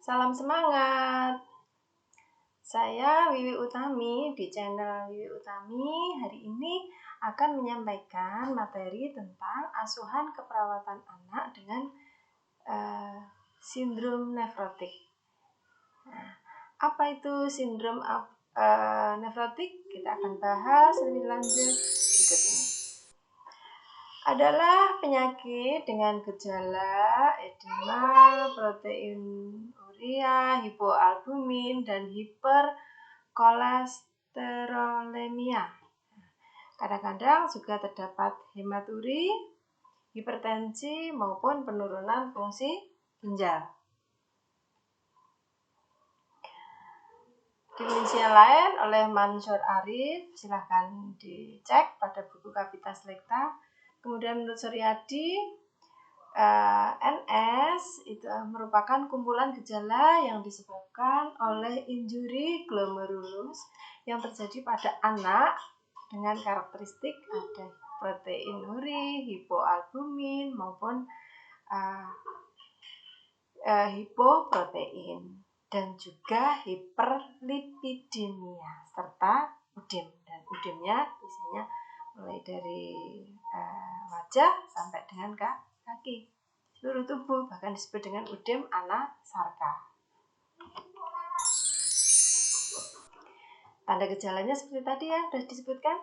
Salam semangat. Saya Wiwi Utami di channel Wiwi Utami. Hari ini akan menyampaikan materi tentang asuhan keperawatan anak dengan sindrom nefrotik. Nah, apa itu sindrom nefrotik? Kita akan bahas lebih lanjut berikut ini. Adalah penyakit dengan gejala edema, proteinuria, hipoalbumin, dan hiperkolesterolemia. Kadang-kadang juga terdapat hematuri, hipertensi, maupun penurunan fungsi ginjal. Definisi yang lain oleh Mansur Arif, silahkan dicek pada buku Kapitas Lekta. Kemudian menurut Suryadi, NS itu merupakan kumpulan gejala yang disebabkan oleh injuri glomerulus yang terjadi pada anak dengan karakteristik ada proteinuri, hipoalbumin maupun hipoprotein dan juga hiperlipidemia serta udem. Dan udemnya biasanya mulai dari wajah sampai dengan kaki, seluruh tubuh, bahkan disebut dengan udem anasarca. Tanda gejalanya seperti tadi ya sudah disebutkan.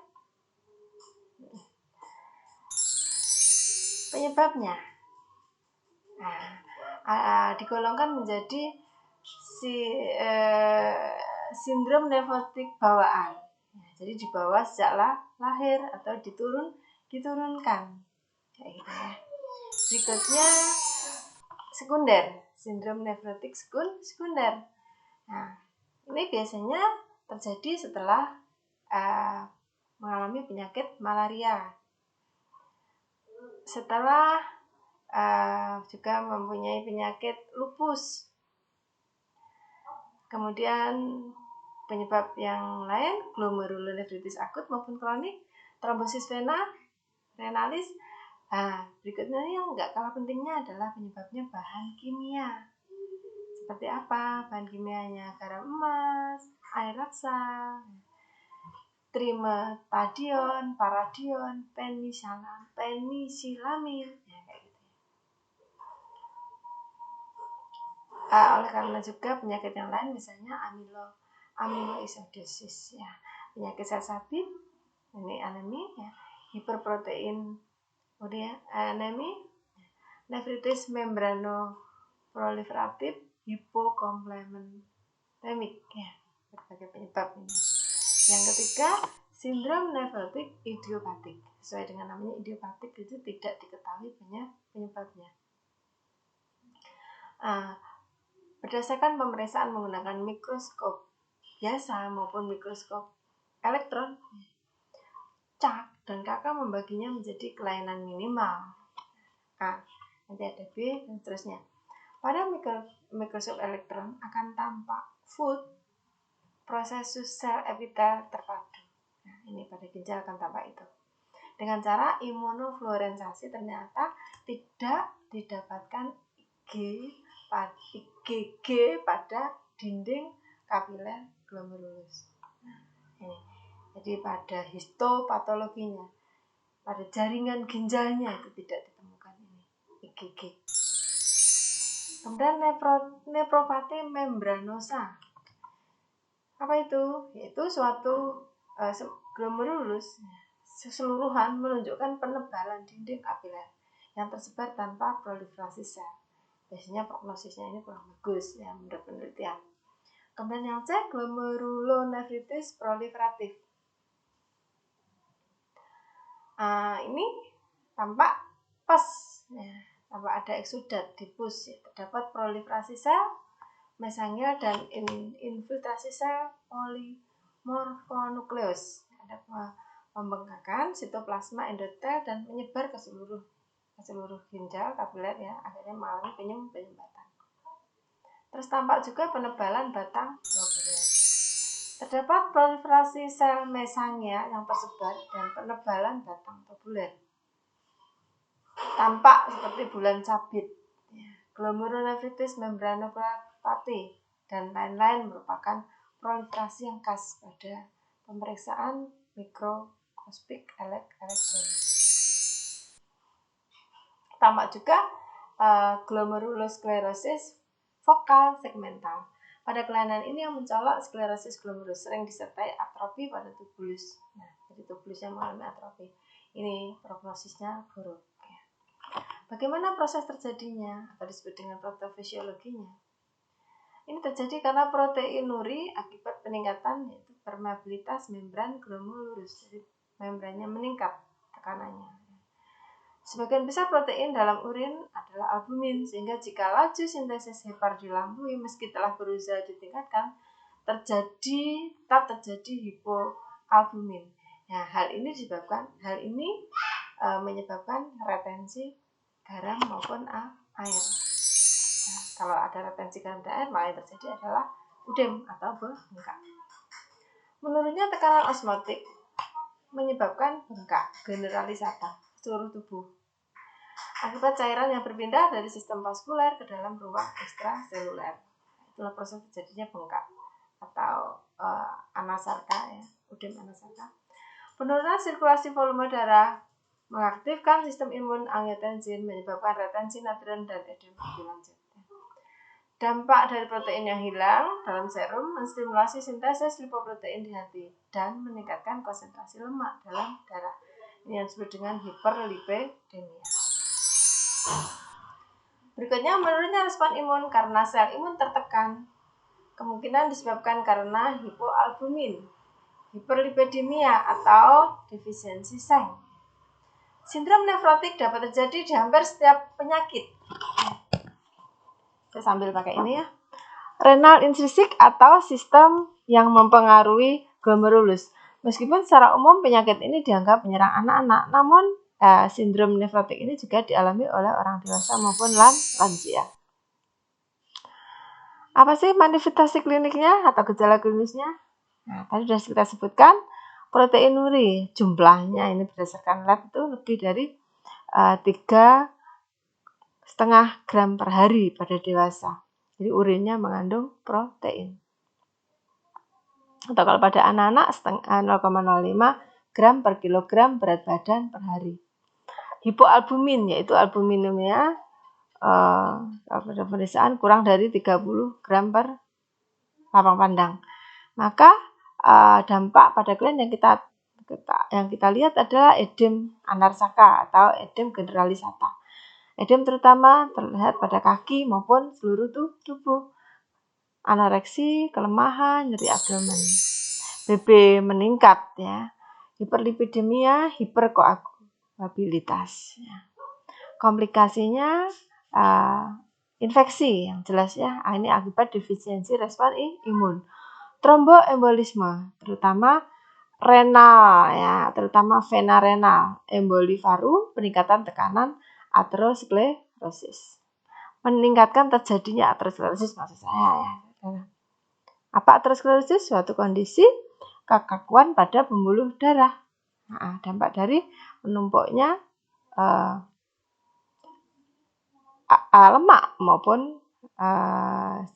Penyebabnya digolongkan menjadi sindrom nefrotik bawaan. Jadi dibawa sejak lahir atau diturunkan. Kayak gitu ya. Berikutnya sekunder, sindrom nefrotik sekunder. Nah, ini biasanya terjadi setelah mengalami penyakit malaria. Setelah juga mempunyai penyakit lupus. Kemudian penyebab yang lain, glomerulonefritis akut maupun kronik, trombosis vena, renalis. Berikutnya yang nggak kalah pentingnya adalah penyebabnya bahan kimia. Seperti apa bahan kimianya? Garam emas, air raksa, trimetadion, paradion, penisilamin. Oleh karena juga penyakit yang lain misalnya amyloidosis ya, penyakit sel sabit, ini anemi ya, hiperprotein anemi, nefritis membranoproliferatif, hipokomplementemik ya, berbagai penyebab ini. Yang ketiga, sindrom nefrotik idiopatik. Sesuai dengan namanya idiopatik itu tidak diketahui penyebabnya. Berdasarkan pemeriksaan menggunakan mikroskop biasa maupun mikroskop elektron, Cak dan Kakak membaginya menjadi kelainan minimal A, nanti ada B, dan seterusnya. Pada mikroskop elektron akan tampak food prosesus sel epitel terpadu. Nah, ini pada ginjal akan tampak itu. Dengan cara imunofluorensasi ternyata tidak didapatkan IgG pada dinding kapiler glomerulus. Ini. Jadi pada histopatologinya, pada jaringan ginjalnya itu tidak ditemukan ini IgG. Kemudian nefropati membranosa. Apa itu? Yaitu suatu glomerulus keseluruhan menunjukkan penebalan dinding kapiler yang tersebar tanpa proliferasi sel. Biasanya prognosisnya ini kurang bagus ya menurut penelitian. Kemudian yang C, glomerulonefritis proliferatif. Ini tampak pus ya, tampak ada eksudat di pus ya. Terdapat proliferasi sel mesangial dan infiltrasi sel polimorfonukleus. Ada pembengkakan sitoplasma endotel dan menyebar ke seluruh ginjal kapiler ya, akhirnya mengalami penyumbatan. Terus tampak juga penebalan batang glomerulus. Terdapat proliferasi sel mesangial yang tersebar dan penebalan batang tubuler. Tampak seperti bulan sabit. Glomerulonefritis membranoproliferatif Pate, dan lain-lain merupakan proliferasi yang khas pada pemeriksaan mikroskopik elektron. Tampak juga glomerulosklerosis vokal segmental. Pada kelainan ini yang mencolok sklerosis glomerulus sering disertai atrofi pada tubulus. Nah, jadi tubulusnya mengalami atrofi. Ini prognosisnya buruk. Bagaimana proses terjadinya atau disebut dengan patofisiologinya? Ini terjadi karena proteinuri akibat peningkatan yaitu permeabilitas membran glomerulus. Jadi membrannya meningkat tekanannya. Sebagian besar protein dalam urin adalah albumin, sehingga jika laju sintesis hepar dilampaui meski telah berusaha ditingkatkan, tetap terjadi hipoalbumin. Nah, hal ini menyebabkan retensi garam maupun air. Nah, kalau ada retensi garam dan air, maka yang terjadi adalah udem atau bengkak. Menurunnya tekanan osmotik menyebabkan bengkak generalisata seluruh tubuh akibat cairan yang berpindah dari sistem vaskuler ke dalam ruang ekstraseluler. Itulah proses terjadinya bengkak atau anasarka, ya, udem anasarka. Penurunan sirkulasi volume darah mengaktifkan sistem imun angiotensin, menyebabkan retensi natrium dan edema lebih lanjut. Dampak dari protein yang hilang dalam serum menstimulasi sintesis lipoprotein di hati dan meningkatkan konsentrasi lemak dalam darah. Ini yang disebut dengan hiperlipidemia. Berikutnya, menurunnya respon imun karena sel imun tertekan. Kemungkinan disebabkan karena hipoalbumin, hiperlipidemia atau defisiensi seng. Sindrom nefrotik dapat terjadi di hampir setiap penyakit. Saya sambil pakai ini ya. Renal intrinsik atau sistem yang mempengaruhi glomerulus. Meskipun secara umum penyakit ini dianggap menyerang anak-anak, namun sindrom nefrotik ini juga dialami oleh orang dewasa maupun lansia. Apa sih manifestasi kliniknya atau gejala klinisnya? Nah, tadi sudah kita sebutkan proteinuri, jumlahnya ini berdasarkan lab itu lebih dari 3,5 gram per hari pada dewasa. Jadi urinnya mengandung protein. Atau kalau pada anak-anak 0,05 gram per kilogram berat badan per hari. Hipoalbumin, yaitu albuminumnya pada pemeriksaan kurang dari 30 gram per lapang pandang. Maka dampak pada klien yang kita lihat adalah edem anarsaka atau edem generalisata. Edem terutama terlihat pada kaki maupun seluruh tubuh. Anoreksi, kelemahan, nyeri abdomen. BB meningkat, ya. Hiperlipidemia, hiperkoagulabilitas. Ya. Komplikasinya infeksi yang jelas, ya. Ini akibat defisiensi respon imun. Tromboembolisme, terutama renal, ya, terutama vena renal, emboli paru, peningkatan tekanan aterosklerosis. Meningkatkan terjadinya aterosklerosis maksud saya, ya. Apa aterosklerosis? Suatu kondisi kekakuan pada pembuluh darah. Nah, dampak dari menumpuknya lemak maupun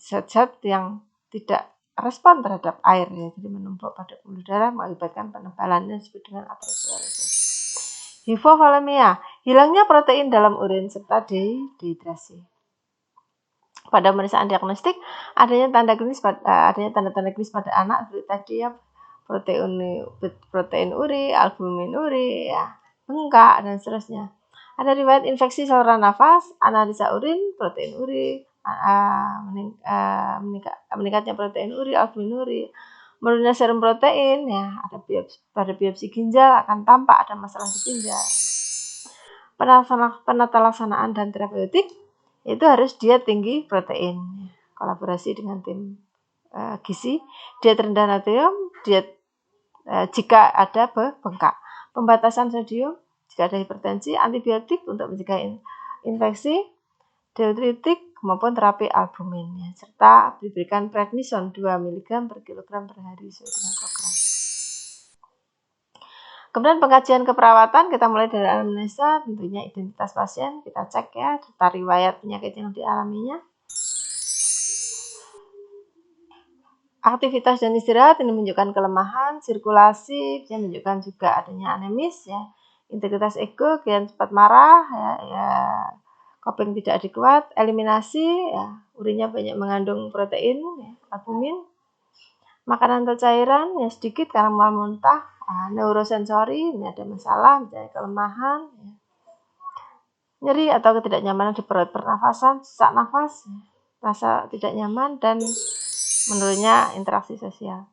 zat-zat yang tidak respon terhadap air, ya. Jadi menumpuk pada pembuluh darah mengakibatkan penebalan yang disebut dengan aterosklerosis. Hipovolemia, hilangnya protein dalam urin serta dehidrasi. Pada pemeriksaan diagnostik adanya tanda-tanda klinis pada anak seperti tadi, ya, protein uri, albumin uri, ya, bengkak dan seterusnya. Ada riwayat infeksi saluran nafas, analisa urin, protein uri, meningkatnya protein uri, albumin uri, menurunnya serum protein, ya, pada biopsi ginjal akan tampak ada masalah di ginjal. Penata laksanaan dan terapeutik itu harus diet tinggi protein, kolaborasi dengan tim gizi, diet rendah natrium, diet jika ada bengkak, pembatasan sodium jika ada hipertensi, antibiotik untuk mencegah infeksi, diuretik maupun terapi albumin, serta diberikan prednison 2 mg per kilogram per hari sesuai dengan program. Kemudian pengkajian keperawatan, kita mulai dari anamnesa, tentunya identitas pasien, kita cek, ya, serta riwayat penyakit yang dialaminya. Aktivitas dan istirahat ini menunjukkan kelemahan, sirkulasi, bisa menunjukkan juga adanya anemis ya. Integritas ego, kian cepat marah ya, coping tidak adekuat, eliminasi ya, urinnya banyak mengandung protein ya, albumin. Makanan atau cairan ya sedikit karena muntah, neurosensori ini ada masalah, misalnya kelemahan, ya. Nyeri atau ketidaknyamanan di perut, pernafasan, sesak nafas, ya. Rasa tidak nyaman dan menurunnya interaksi sosial.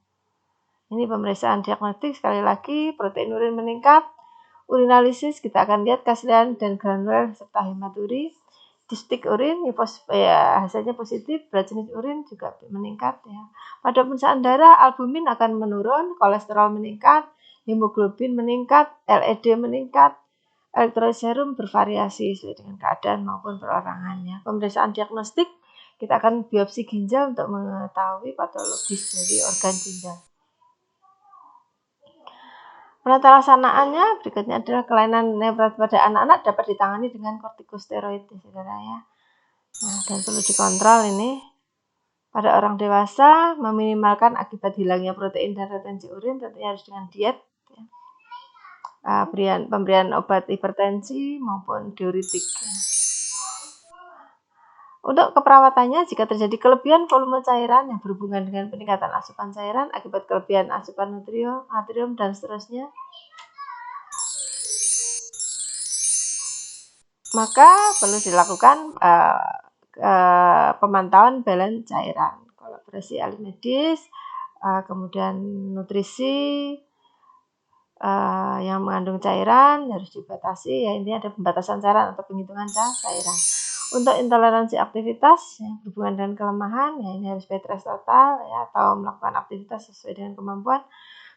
Ini pemeriksaan diagnostik, sekali lagi protein urin meningkat, urinalisis kita akan lihat kaselian dan granuler serta hematuri. Distik urin ya, hasilnya positif, berat jenis urin juga meningkat ya. Pada pemeriksaan darah albumin akan menurun, kolesterol meningkat, hemoglobin meningkat, LED meningkat, elektrolit serum bervariasi sesuai dengan keadaan maupun perorangannya. Pemeriksaan diagnostik kita akan biopsi ginjal untuk mengetahui patologis dari organ ginjal. Penata laksanaannya berikutnya adalah kelainan nefrot pada anak-anak dapat ditangani dengan kortikosteroid, saudara ya. Nah, dan perlu dikontrol ini. Pada orang dewasa, meminimalkan akibat hilangnya protein dan retensi urin tentunya harus dengan diet, ya. Pemberian obat hipertensi maupun diuretik. Ya. Untuk keperawatannya, jika terjadi kelebihan volume cairan yang berhubungan dengan peningkatan asupan cairan akibat kelebihan asupan natrium dan seterusnya, maka perlu dilakukan pemantauan balance cairan, kolaborasi ahli medis, kemudian nutrisi yang mengandung cairan harus dibatasi ya, intinya ada pembatasan cairan atau penghitungan cairan. Untuk intoleransi aktivitas ya, berhubungan dengan kelemahan ya, ini harus bed rest total ya, atau melakukan aktivitas sesuai dengan kemampuan.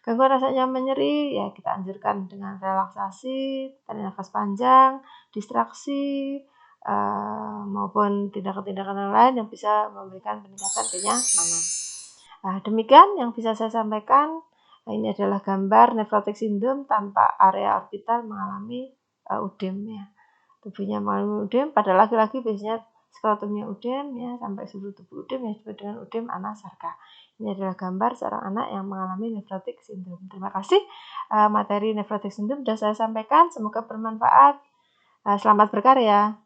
Gangguan rasa nyaman nyeri ya, kita anjurkan dengan relaksasi, tarik nafas panjang, distraksi, maupun tindakan-tindakan yang lain yang bisa memberikan peningkatan kenyamanan. Nah, demikian yang bisa saya sampaikan. Nah, ini adalah gambar nephrotic syndrome tanpa area orbital mengalami udem ya. Tubuhnya mengalami udem, pada laki-laki biasanya skrotumnya udem ya, sampai seluruh tubuh udem yang disebut dengan udem anasarca. Ini adalah gambar seorang anak yang mengalami nephrotic syndrome. Terima kasih, materi nephrotic syndrome sudah saya sampaikan, semoga bermanfaat. Selamat berkarya.